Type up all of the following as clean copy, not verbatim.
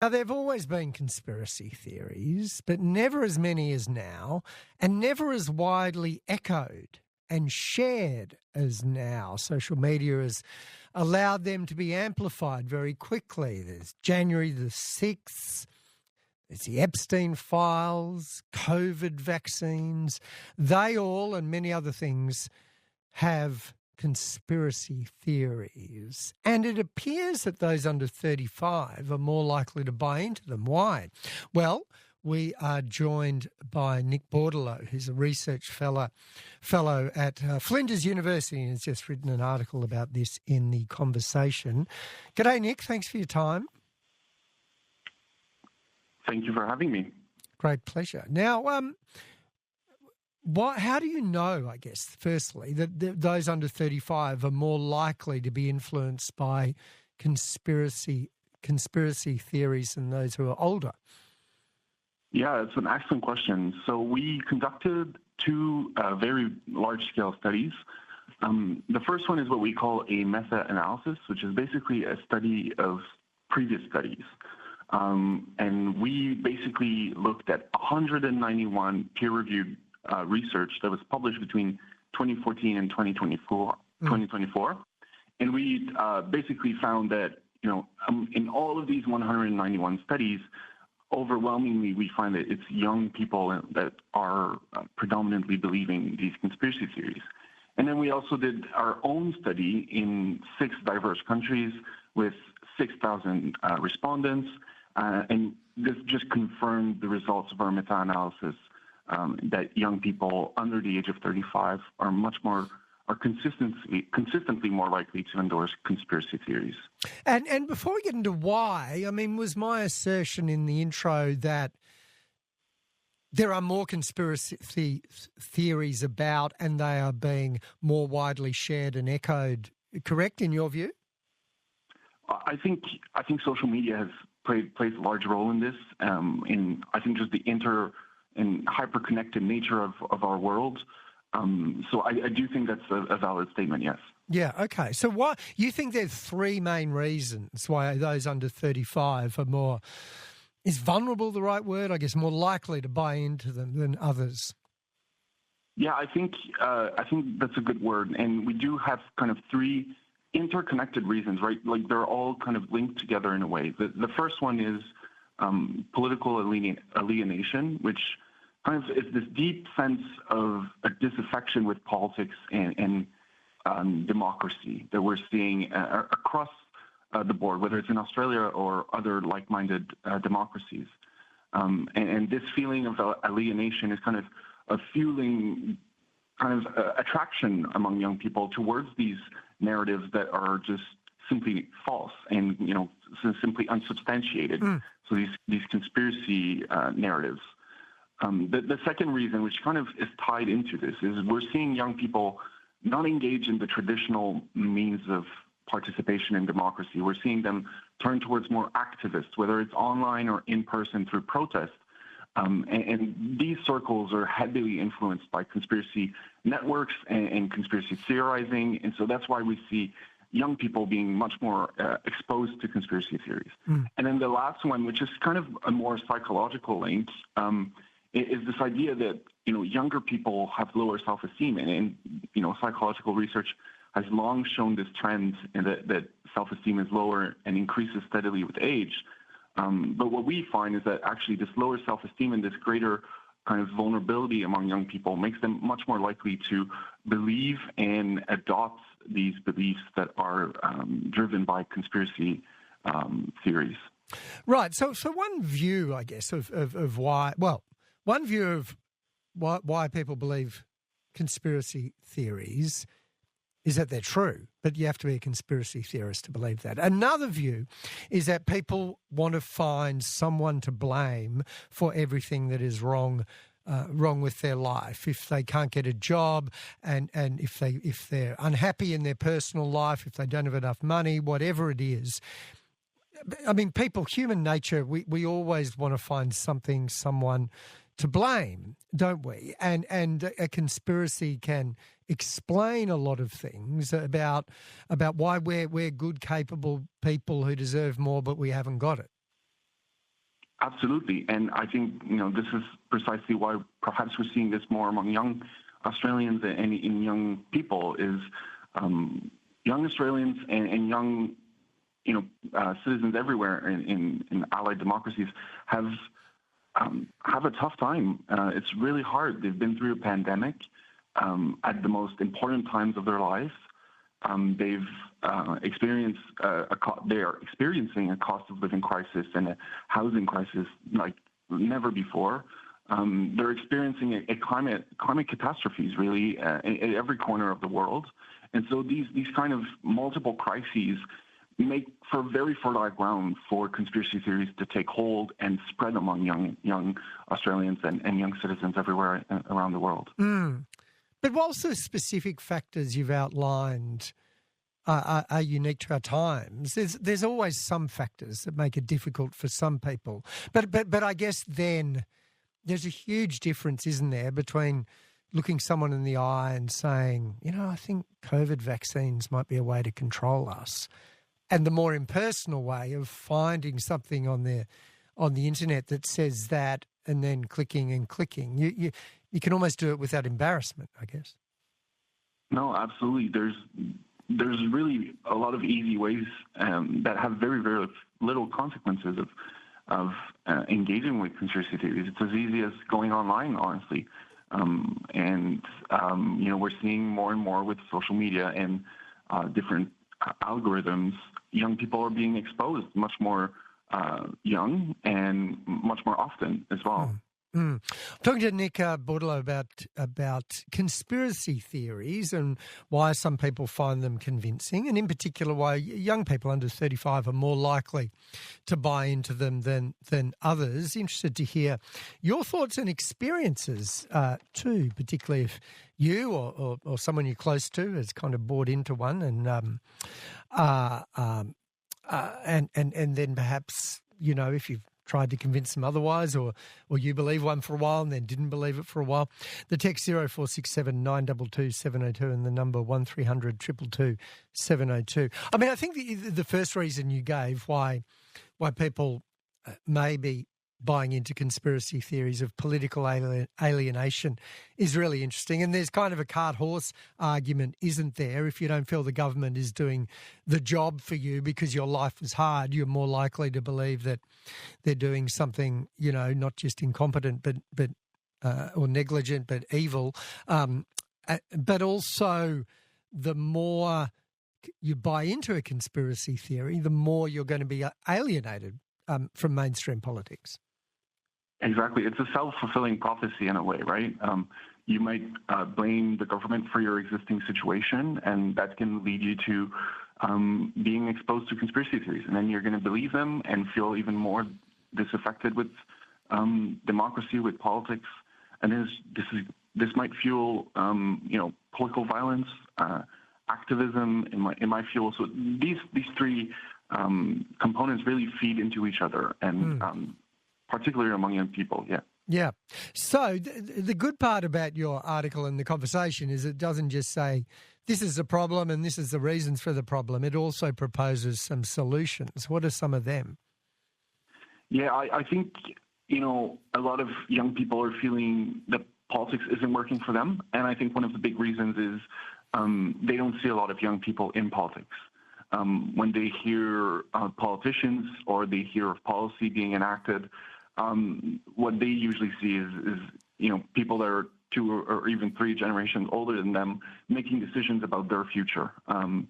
Now, there have always been conspiracy theories, but never as many as now, and never as widely echoed and shared as now. Social media has allowed them to be amplified very quickly. There's January the 6th, there's the Epstein files, COVID vaccines. They all, and many other things, have conspiracy theories. And it appears that those under 35 are more likely to buy into them. Why? Well, we are joined by Nick Bordeleau, who's a research fellow at Flinders University, and has just written an article about this in The Conversation. G'day, Nick. Thanks for your time. Thank you for having me. Great pleasure. Now, how do you know, I guess, firstly, that those under 35 are more likely to be influenced by conspiracy theories than those who are older? Yeah, it's an excellent question. So we conducted two very large-scale studies. The first one is what we call a meta-analysis, which is basically a study of previous studies. And we basically looked at 191 peer-reviewed research that was published between 2014 and 2024. And we basically found that, in all of these 191 studies, overwhelmingly we find that it's young people that are predominantly believing these conspiracy theories. And then we also did our own study in 6 diverse countries with 6,000 respondents, and this just confirmed the results of our meta-analysis, that young people under the age of 35 are consistently more likely to endorse conspiracy theories. And before we get into why, was my assertion in the intro that there are more conspiracy theories about and they are being more widely shared and echoed correct in your view? I think social media has plays a large role in this, in I think just the and hyper-connected nature of our world. So I do think that's a valid statement, yes. Yeah, okay. So what you think there's 3 main reasons why those under 35 are more, is vulnerable the right word? I guess more likely to buy into them than others. Yeah, I think that's a good word. And we do have kind of 3 interconnected reasons, right? Like they're all kind of linked together in a way. The first one is political alienation, which kind of is this deep sense of a disaffection with politics and democracy that we're seeing across the board, whether it's in Australia or other like-minded democracies. And this feeling of alienation is kind of a fueling kind of attraction among young people towards these narratives that are just simply false and, simply unsubstantiated. So these conspiracy narratives. The second reason, which kind of is tied into this, is we're seeing young people not engage in the traditional means of participation in democracy. We're seeing them turn towards more activists, whether it's online or in person through protest. And these circles are heavily influenced by conspiracy networks and conspiracy theorizing. And so that's why we see young people being much more exposed to conspiracy theories. And then the last one, which is kind of a more psychological link, is this idea that, younger people have lower self-esteem. And psychological research has long shown this trend that self-esteem is lower and increases steadily with age. But what we find is that actually this lower self-esteem and this greater kind of vulnerability among young people makes them much more likely to believe and adopt these beliefs that are driven by conspiracy theories. Right. So one view, I guess, of why, one view of why people believe conspiracy theories is that they're true, but you have to be a conspiracy theorist to believe that. Another view is that people want to find someone to blame for everything that is wrong with their life. If they can't get a job and if they're unhappy in their personal life, if they don't have enough money, whatever it is. People, human nature, we always want to find someone to blame, don't we? And a conspiracy can explain a lot of things about why we're good, capable people who deserve more, but we haven't got it. Absolutely. And I think, this is precisely why perhaps we're seeing this more among young Australians and in young people is young Australians and young, citizens everywhere in allied democracies have a tough time. It's really hard. They've been through a pandemic at the most important times of their lives. They've experienced they are experiencing a cost of living crisis and a housing crisis like never before. They're experiencing a climate catastrophes really in every corner of the world, and so these kind of multiple crises make for very fertile ground for conspiracy theories to take hold and spread among young Australians and young citizens everywhere around the world. Mm. But whilst the specific factors you've outlined are unique to our times, there's always some factors that make it difficult for some people. But I guess then there's a huge difference, isn't there, between looking someone in the eye and saying, I think COVID vaccines might be a way to control us, and the more impersonal way of finding something on the internet that says that and then clicking and clicking. You can almost do it without embarrassment, I guess. No, absolutely. There's really a lot of easy ways that have very, very little consequences of engaging with conspiracy theories. It's as easy as going online, honestly. We're seeing more and more with social media and different algorithms. Young people are being exposed much more young and much more often as well. Mm. Talking to Nick Bordeleau about conspiracy theories and why some people find them convincing, and in particular why young people under 35 are more likely to buy into them than others. Interested to hear your thoughts and experiences too, particularly if you or someone you're close to has kind of bought into one and then perhaps, if you've tried to convince them otherwise, or you believe one for a while and then didn't believe it for a while. The text 0467 922 702 and the number 1300 222 702. I mean, I think the first reason you gave why people may be buying into conspiracy theories of political alienation is really interesting. And there's kind of a cart-horse argument, isn't there? If you don't feel the government is doing the job for you because your life is hard, you're more likely to believe that they're doing something, not just incompetent but or negligent but evil. But also, the more you buy into a conspiracy theory, the more you're going to be alienated from mainstream politics. Exactly. It's a self-fulfilling prophecy in a way, right? You might blame the government for your existing situation, and that can lead you to being exposed to conspiracy theories. And then you're going to believe them and feel even more disaffected with democracy, with politics. And this might fuel, political violence, activism. It might fuel. So these three components really feed into each other, and particularly among young people, yeah. Yeah. So the good part about your article and the conversation is it doesn't just say this is the problem and this is the reasons for the problem. It also proposes some solutions. What are some of them? Yeah, I think, a lot of young people are feeling that politics isn't working for them. And I think one of the big reasons is they don't see a lot of young people in politics. When they hear politicians or they hear of policy being enacted, what they usually see is people that are 2 or even 3 generations older than them making decisions about their future. And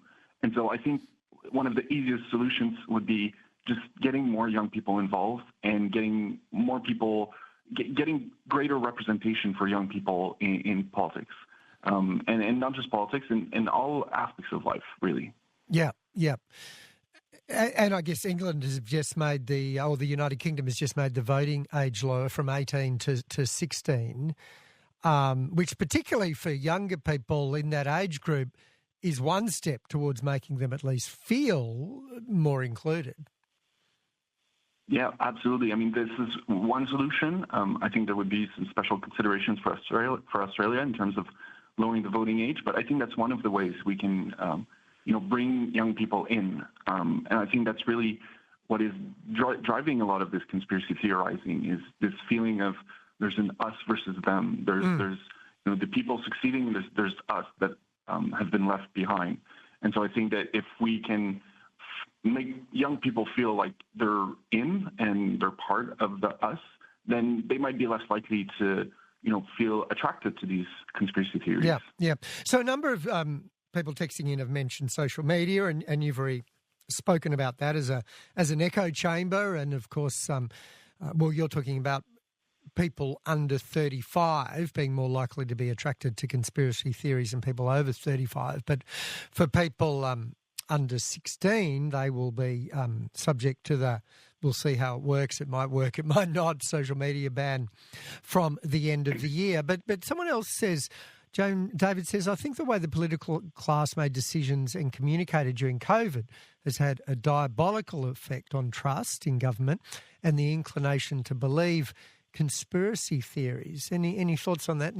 so I think one of the easiest solutions would be just getting more young people involved and getting more people, getting greater representation for young people in politics. And not just politics, in all aspects of life, really. Yeah, yeah. And I guess England has just made the United Kingdom has just made the voting age lower from 18 to 16, which particularly for younger people in that age group is one step towards making them at least feel more included. Yeah, absolutely. I mean, this is one solution. I think there would be some special considerations for Australia in terms of lowering the voting age, but I think that's one of the ways we can bring young people in. And I think that's really what is driving a lot of this conspiracy theorizing is this feeling of there's an us versus them. There's the people succeeding. There's us that have been left behind. And so I think that if we can make young people feel like they're in and they're part of the us, then they might be less likely to feel attracted to these conspiracy theories. Yeah. So a number of people texting in have mentioned social media, and you've already spoken about that as an echo chamber, and of course, you're talking about people under 35 being more likely to be attracted to conspiracy theories than people over 35. But for people under 16, they will be subject to we'll see how it works. It might work, it might not, social media ban from the end of the year. But someone else says, David says, I think the way the political class made decisions and communicated during COVID has had a diabolical effect on trust in government and the inclination to believe conspiracy theories. Any thoughts on that?